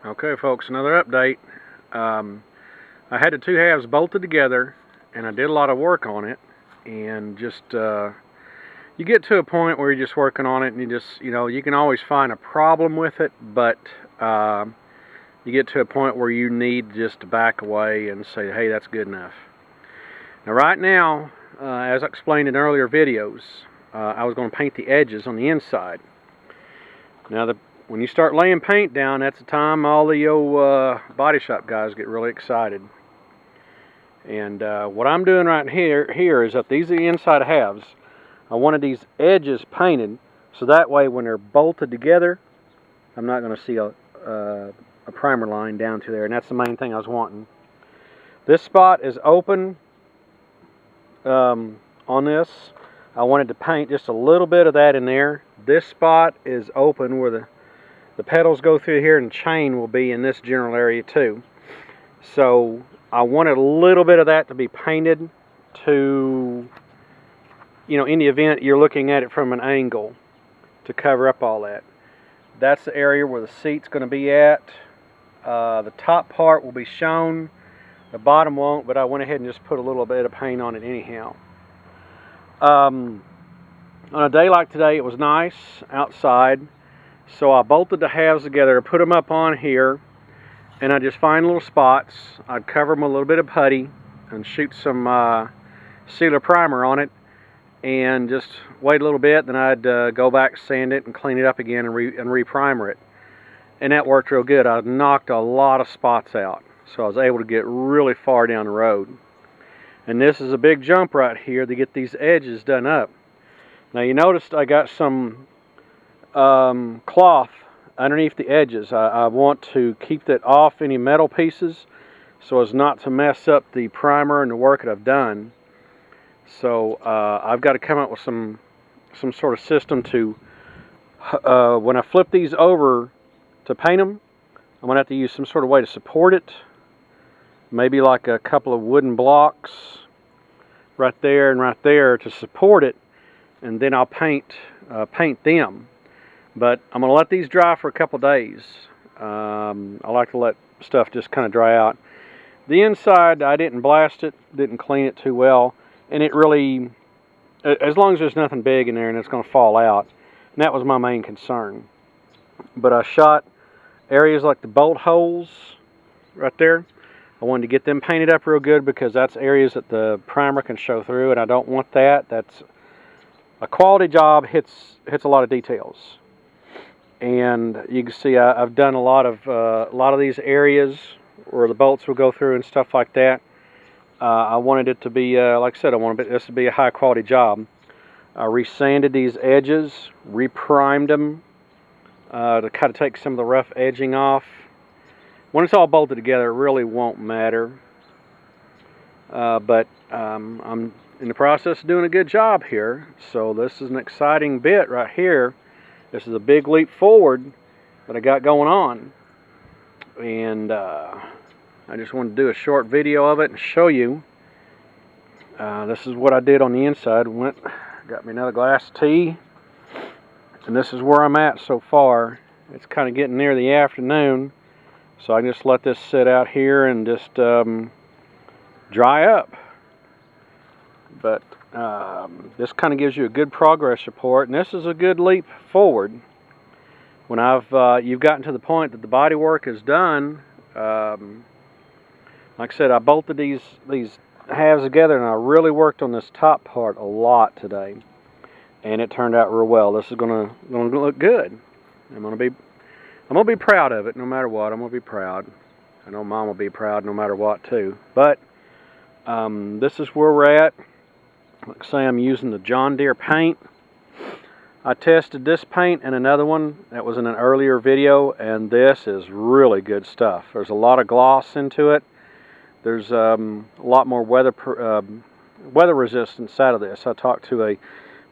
Okay folks, another update. I had the two halves bolted together and I did a lot of work on it, and just you get to a point where you're just working on it and you can always find a problem with it, but you get to a point where you need just to back away and say, hey, that's good enough. Now right now, as I explained in earlier videos, I was going to paint the edges on the inside. Now when you start laying paint down, that's the time all the body shop guys get really excited. And what I'm doing right here is that these are the inside halves. I wanted these edges painted so that way when they're bolted together, I'm not going to see a primer line down to there, and that's the main thing I was wanting. This spot is open on this. I wanted to paint just a little bit of that in there. This spot is open where the petals go through here, and chain will be in this general area too. So I wanted a little bit of that to be painted to, in the event you're looking at it from an angle, to cover up all that. That's the area where the seat's going to be at. The top part will be shown, the bottom won't, but I went ahead and just put a little bit of paint on it anyhow. On a day like today, it was nice outside, so I bolted the halves together, put them up on here, and I just find little spots. I'd cover them with a little bit of putty and shoot some sealer primer on it, and just wait a little bit. Then I'd go back, sand it, and clean it up again, and re-primer it. And that worked real good. I knocked a lot of spots out, so I was able to get really far down the road. And this is a big jump right here to get these edges done up. Now you noticed I got some cloth underneath the edges. I want to keep that off any metal pieces so as not to mess up the primer and the work that I've done. So I've got to come up with some sort of system to, when I flip these over to paint them, I'm going to have to use some sort of way to support it. Maybe like a couple of wooden blocks right there and right there to support it, and then I'll paint them. But I'm going to let these dry for a couple days. I like to let stuff just kind of dry out. The inside, I didn't blast it, didn't clean it too well, and it really, as long as there's nothing big in there and it's going to fall out, and that was my main concern. But I shot areas like the bolt holes right there. I wanted to get them painted up real good because that's areas that the primer can show through, and I don't want that. That's a quality job, hits a lot of details. And you can see I've done a lot of these areas where the bolts will go through and stuff like that. I wanted it to be, like I said, I wanted this to be a high quality job. I resanded these edges, reprimed them to kind of take some of the rough edging off. When it's all bolted together, it really won't matter. But I'm in the process of doing a good job here. So this is an exciting bit right here. This is a big leap forward that I got going on. And I just wanted to do a short video of it and show you. This is what I did on the inside. Got me another glass of tea. And this is where I'm at so far. It's kind of getting near the afternoon. So I can just let this sit out here and just dry up. But this kind of gives you a good progress report, and this is a good leap forward. When you've gotten to the point that the body work is done, like I said, I bolted these halves together, and I really worked on this top part a lot today, and it turned out real well. This is gonna look good. I'm gonna be proud of it no matter what. I'm gonna be proud. I know Mom will be proud no matter what too. But this is where we're at. Like I say, I'm using the John Deere paint. I tested this paint and another one that was in an earlier video, and this is really good stuff. There's a lot of gloss into it. There's a lot more weather resistance out of this. I talked to a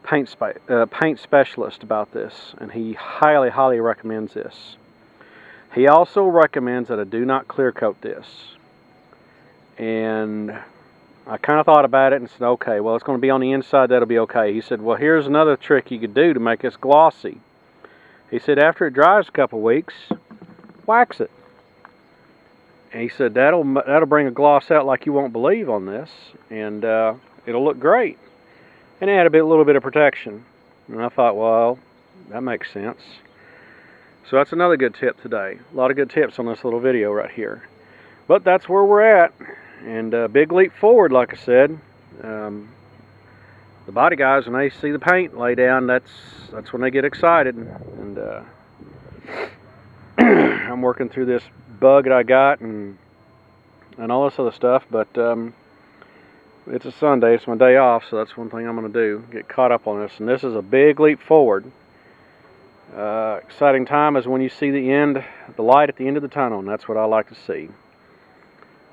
paint specialist about this, and he highly recommends this. He also recommends that I do not clear coat this. And I kind of thought about it and said, okay, well, it's going to be on the inside, that'll be okay. He said, well, here's another trick you could do to make this glossy. He said, after it dries a couple weeks, wax it. And he said that'll bring a gloss out like you won't believe on this, and it'll look great. And it had a little bit of protection. And I thought, well, that makes sense. So that's another good tip today. A lot of good tips on this little video right here. But that's where we're at. And big leap forward, like I said. The body guys, when they see the paint lay down, that's when they get excited. And I'm working through this bug that I got and all this other stuff. But it's a Sunday, it's my day off, so that's one thing I'm going to do, get caught up on this. And this is a big leap forward. Exciting time is when you see the light at the end of the tunnel, and that's what I like to see.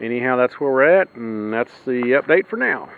Anyhow, that's where we're at, and that's the update for now.